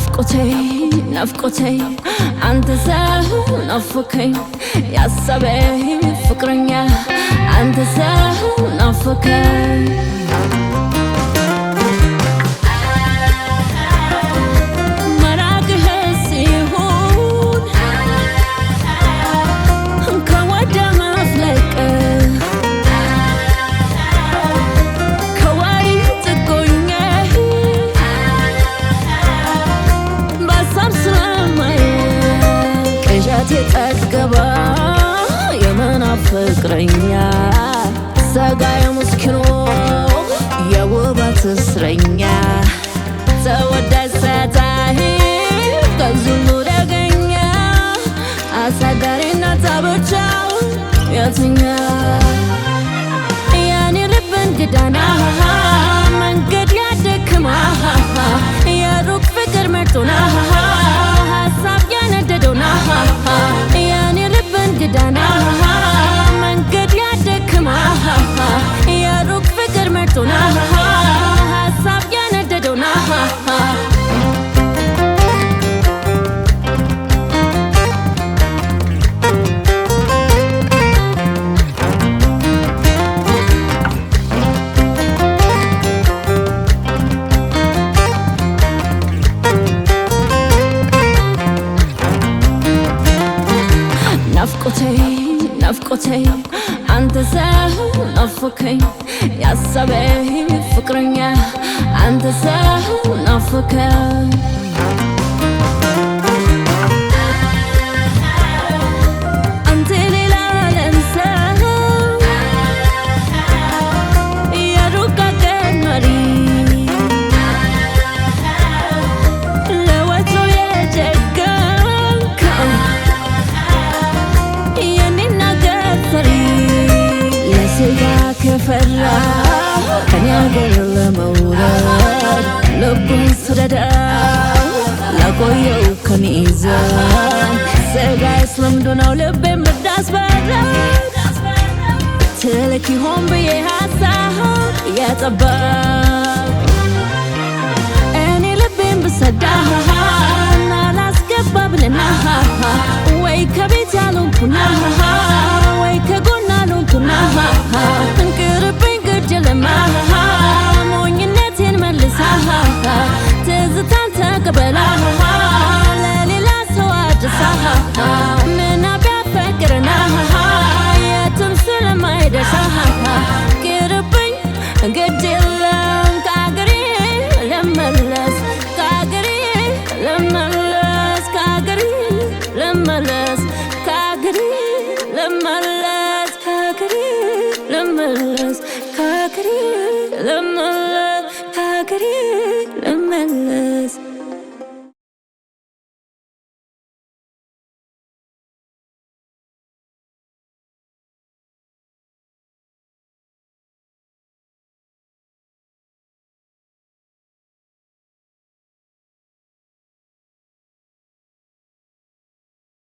ናፍቆቴ አንተ ሰው ናፈከኝ ያሰበኝ ፍቅረኛ አንተ ሰው ናፈከኝ የጠገባ የመናፍቅረኛ ሰጋዬ ምስኪኖ የውበት እስረኛ ተወዳጅ ሳታይ ከዝሙ ደገኛ አሳዳሪና ታብቻው የትኛ የኔ ልብ እንግዳና መንገድ ያደክማ የሩቅ ፍቅር መርቶና ሀሳብ ያነደደውና የኔ ልብ እንግዳና መንገድ ያደክማ የሩቅ ፍቅር መርቶና ሀሳብ ያነደደውና ናፍቆቴ አንተ ሰው ናፈከኝ ያሰበኝ ፍቅረኛ አንተ ሰው ናፈከኝ አንተ ሌላ ዓለም ሰው የሩቅ አገር መሪ ለወትሮ የጀገንከው ከፈራ ከኔ አገር ለመውረድ ልቡን ስረዳው ላቆየው ከኔ ይዘን ስጋዬስ ለምዶ ነው ልቤን ብዳስበራ ትልክ ይሆን ብዬ ሀሳብ የጠበቅ እኔ ልቤን ብሰዳ ናላስገባ ብለና ወይ ከቤት ያልሆንኩና ወይ ከጎን አልሆንኩና እንቅርብኝ ግድልማ ሞኝነቴን መልሳ ትዝታን ተቀበላ ለሌላ ሰው አድርሳ ምና ቢያፈቅርና የትም ስለማይደርሳ ቅርብኝ ግድለም ከአገሬ ልመለስ ከአገሬ ልመለስ ከአገሬ ልመለስ ከአገሬ ልመለስ ከአገሬ ልመለስ ከአገሬ ልመለስ